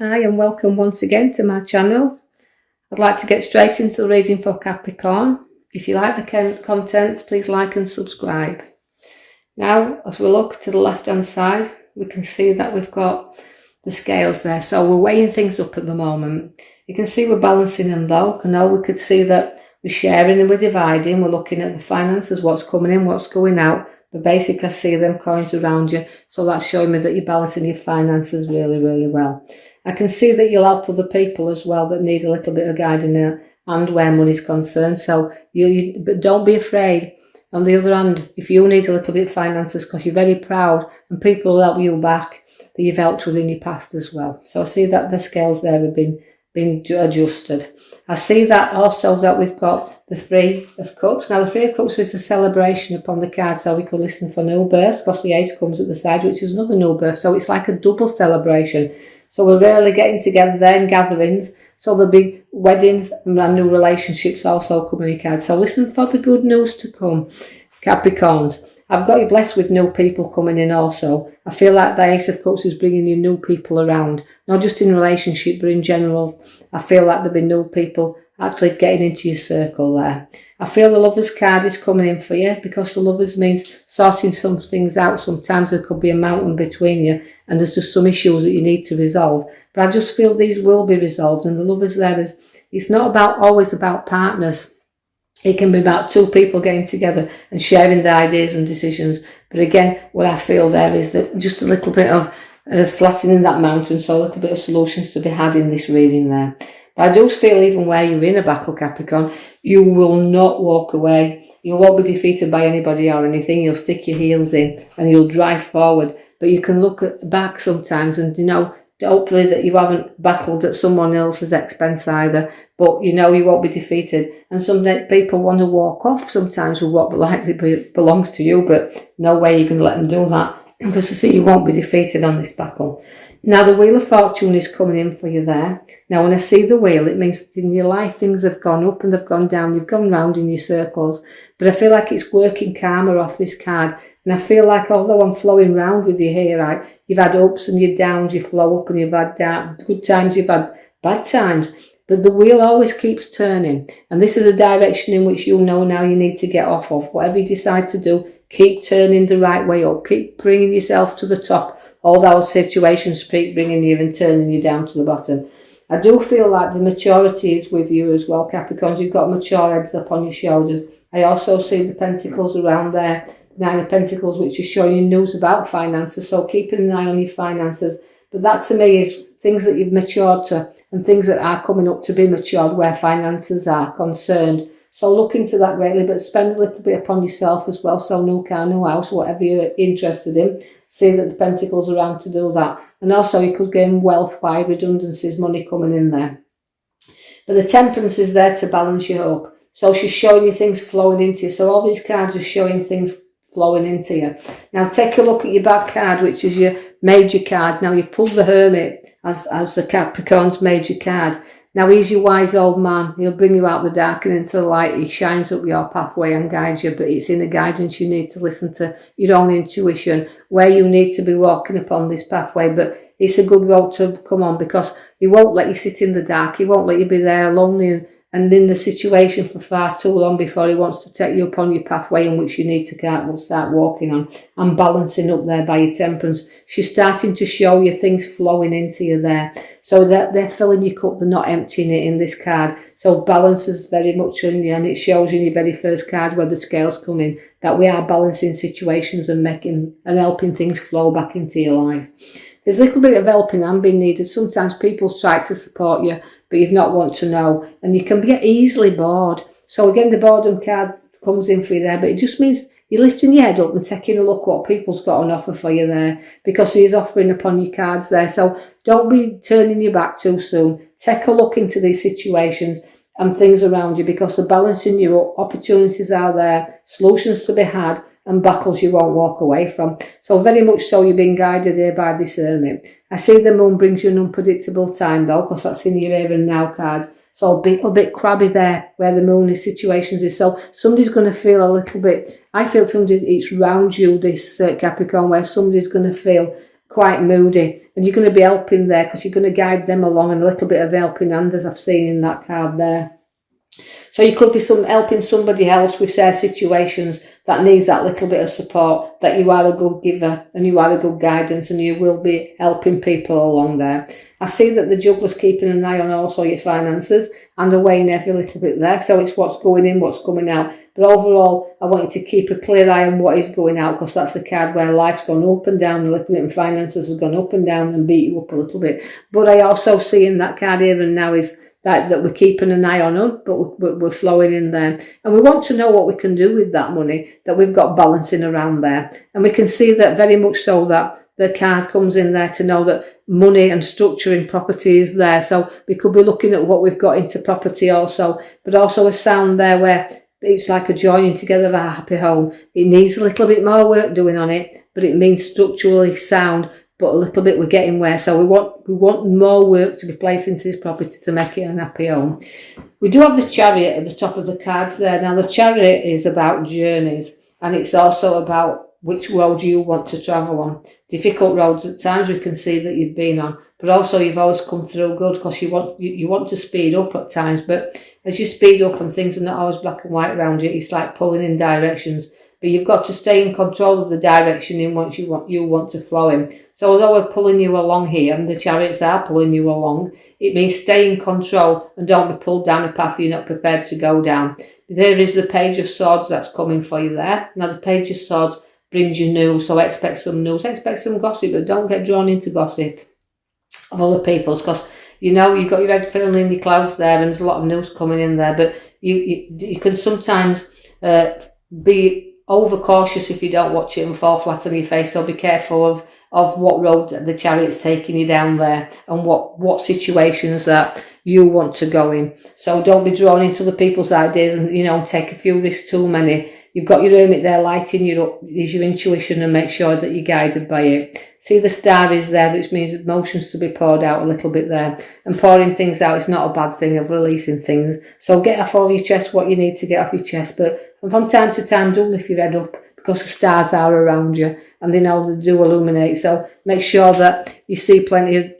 Hi and welcome once again to my channel. I'd like to get straight into the reading for Capricorn. If you like the contents, please like and subscribe. Now, as we look to the left hand side, we can see that we've got the scales there. So we're weighing things up at the moment. You can see we're balancing them though. I know we could see that we're sharing and we're dividing. We're looking at the finances, what's coming in, what's going out. But basically I see them coins around you. So that's showing me that you're balancing your finances really, really well. I can see that you'll help other people as well that need a little bit of guiding and where money's concerned. So but don't be afraid. On the other hand, if you need a little bit of finances because you're very proud and people will help you back, that you've helped within your past as well. So I see that the scales there have been adjusted. I see that also that we've got the Three of Cups. Now the Three of Cups is a celebration upon the card, so we could listen for new births because the Ace comes at the side, which is another new birth. So it's like a double celebration. So we're really getting together there in gatherings. So there'll be weddings and new relationships also coming in cards. So listen for the good news to come, Capricorns. I've got you blessed with new people coming in also. I feel like the Ace of Cups is bringing you new people around. Not just in relationship, but in general. I feel like there'll be new people actually getting into your circle there. I feel the Lovers card is coming in for you because the Lovers means sorting some things out. Sometimes there could be a mountain between you and there's just some issues that you need to resolve. But I just feel these will be resolved, and the Lovers there is, it's not always about partners. It can be about two people getting together and sharing their ideas and decisions. But again, what I feel there is that just a little bit of flattening that mountain, so a little bit of solutions to be had in this reading there. But I do feel even where you're in a battle, Capricorn, you will not walk away. You won't be defeated by anybody or anything. You'll stick your heels in and you'll drive forward. But you can look back sometimes and, hopefully that you haven't battled at someone else's expense either, but you won't be defeated. And some people want to walk off sometimes with what likely belongs to you, but no way you can let them do that, because I see you won't be defeated on this battle. Now the Wheel of Fortune is coming in for you there. Now when I see the wheel, it means in your life things have gone up and they've gone down. You've gone round in your circles, but I feel like it's working karma off this card. And I feel like although I'm flowing round with you here, right, you've had ups and your downs, you flow up and you've had good times, you've had bad times. But the wheel always keeps turning. And this is a direction in which you know now you need to get off of. Whatever you decide to do, keep turning the right way up. Keep bringing yourself to the top. All those situations keep bringing you and turning you down to the bottom. I do feel like the maturity is with you as well, Capricorns. You've got mature heads up on your shoulders. I also see the Pentacles around there. Nine of Pentacles, which is showing you news about finances. So keeping an eye on your finances. But that to me is things that you've matured to and things that are coming up to be matured where finances are concerned. So look into that greatly, but spend a little bit upon yourself as well. So new car, new house, whatever you're interested in. See that the Pentacles are around to do that. And also you could gain wealth by redundancies, money coming in there. But the Temperance is there to balance you up. So she's showing you things flowing into you. So all these cards are showing things flowing into you. Now take a look at your back card, which is your major card. Now you've pulled the Hermit as the Capricorn's major card. Now he's your wise old man. He'll bring you out of the dark and into the light. He shines up your pathway and guides you, but it's in the guidance you need to listen to your own intuition, where you need to be walking upon this pathway. But it's a good road to come on, because he won't let you sit in the dark. He won't let you be there lonely and in the situation for far too long before he wants to take you upon your pathway in which you need to start walking on and balancing up there by your Temperance. She's starting to show you things flowing into you there. So that they're filling your cup, they're not emptying it in this card. So balance is very much in you, and it shows in your very first card where the scales come in that we are balancing situations and helping things flow back into your life. There's a little bit of helping and being needed. Sometimes people try to support you, but you've not want to know. And you can get easily bored. So again, the boredom card comes in for you there, but it just means you're lifting your head up and taking a look what people's got on offer for you there, because he's offering upon your cards there. So don't be turning your back too soon. Take a look into these situations and things around you, because they're balancing you up. Opportunities are there, solutions to be had, and battles you won't walk away from. So very much so you're being guided here by this Hermit. I see the Moon brings you an unpredictable time though, because that's in your here and now cards. So a bit crabby there where the Moon is situations is. So somebody's going to feel a little bit, I feel somebody, it's round you, this Capricorn, where somebody's going to feel quite moody, and you're going to be helping there because you're going to guide them along, and a little bit of helping hand, as I've seen in that card there. So you could be helping somebody else with their situations that needs that little bit of support, that you are a good giver and you are a good guidance, and you will be helping people along there. I see that the juggler's keeping an eye on also your finances and are weighing every little bit there. So it's what's going in, what's coming out. But overall, I want you to keep a clear eye on what is going out, because that's the card where life's gone up and down a little bit and finances has gone up and down and beat you up a little bit. But I also see in that card here and now is that we're keeping an eye on them, but we're flowing in there. And we want to know what we can do with that money that we've got balancing around there. And we can see that very much so that the card comes in there to know that money and structure in property is there. So we could be looking at what we've got into property also, but also a sound there where it's like a joining together of a happy home. It needs a little bit more work doing on it, but it means structurally sound, but a little bit we're getting where. So we want more work to be placed into this property to make it an happy home. We do have the Chariot at the top of the cards there. Now the Chariot is about journeys, and it's also about which road you want to travel on. Difficult roads at times we can see that you've been on, but also you've always come through good, because you want to speed up at times, but as you speed up and things are not always black and white around you, it's like pulling in directions. But you've got to stay in control of the direction in which you want to flow in. So although we're pulling you along here, and the chariots are pulling you along, it means stay in control and don't be pulled down a path you're not prepared to go down. There is the Page of Swords that's coming for you there. Now the Page of Swords brings you news, so expect some news, expect some gossip, but don't get drawn into gossip of other people's, because you've got your head filling in the clouds there, and there's a lot of news coming in there, but you can sometimes be overcautious if you don't watch it and fall flat on your face. So be careful of what road the Chariot's taking you down there, and what situations that you want to go in. So don't be drawn into other people's ideas and take a few risks too many. You've got your hermit there lighting you up, is your intuition, and make sure that you're guided by it. See the star is there, which means emotions to be poured out a little bit there. And pouring things out is not a bad thing, of releasing things. So get off all your chest what you need to get off your chest, but from time to time do lift your head up, because the stars are around you and they do illuminate. So make sure that you see plenty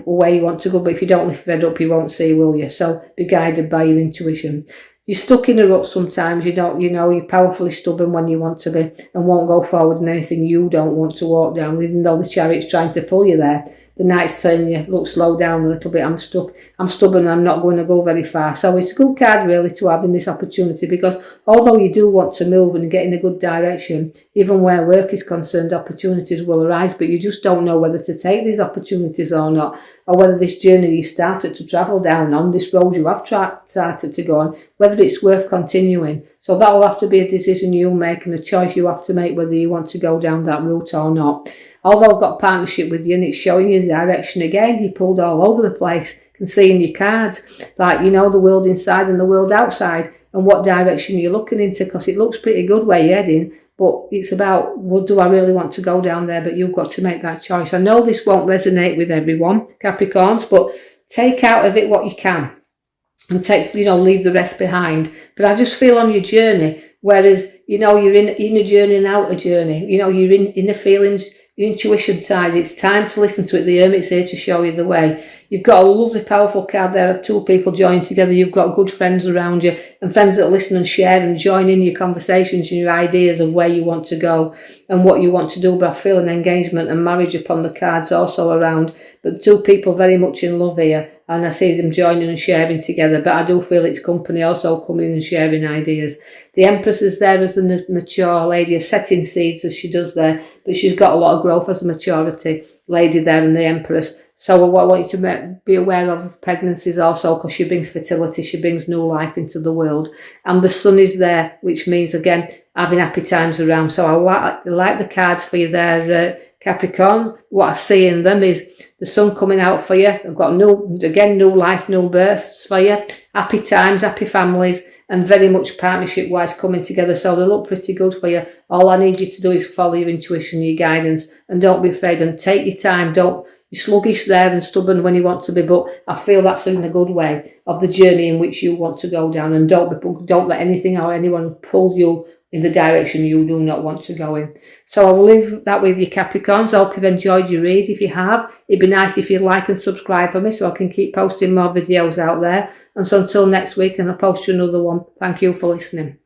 where you want to go, but if you don't lift your head up you won't see, will you? So be guided by your intuition. You're stuck in a rut sometimes, you're powerfully stubborn when you want to be, and won't go forward in anything you don't want to walk down, even though the Chariot's trying to pull you there. The Knight's telling you, look, slow down a little bit, I'm stubborn, I'm not going to go very far. So it's a good card really to have in this opportunity, because although you do want to move and get in a good direction, even where work is concerned, opportunities will arise, but you just don't know whether to take these opportunities or not, or whether this journey you started to travel down on, this road you have started to go on, whether it's worth continuing. So that will have to be a decision you'll make, and a choice you have to make whether you want to go down that route or not. Although I've got partnership with you and it's showing you the direction again, you pulled all over the place. You can see in your cards, like, the world inside and the world outside, and what direction you're looking into, because it looks pretty good where you're heading, but it's about, well, do I really want to go down there? But you've got to make that choice. I know this won't resonate with everyone, Capricorns, but take out of it what you can, and leave the rest behind. But I just feel on your journey, whereas, you're in a journey and out a journey, you're in the feelings, your intuition tide, it's time to listen to it. The Hermit's here to show you the way. You've got a lovely, powerful card there of two people joined together. You've got good friends around you, and friends that listen and share and join in your conversations and your ideas of where you want to go and what you want to do. But I feel an engagement and marriage upon the cards also around. But the two people very much in love here, and I see them joining and sharing together. But I do feel it's company also coming in and sharing ideas. The Empress is there as the mature lady, setting seeds as she does there, but she's got a lot of growth as a maturity lady there, and the Empress. So what I want you to be aware of pregnancies also, because she brings fertility, she brings new life into the world. And the Sun is there, which means, again, having happy times around. So I like the cards for you there, Capricorn. What I see in them is the Sun coming out for you. I've got new life, new births for you. Happy times, happy families, and very much partnership-wise coming together. So they look pretty good for you. All I need you to do is follow your intuition, your guidance, and don't be afraid, and take your time. You're sluggish there and stubborn when you want to be, but I feel that's in a good way of the journey in which you want to go down, and don't let anything or anyone pull you in the direction you do not want to go in. So I will leave that with you, Capricorns. I hope you've enjoyed your read. If you have, it'd be nice if you'd like and subscribe for me so I can keep posting more videos out there. And so until next week, and I'll post you another one. Thank you for listening.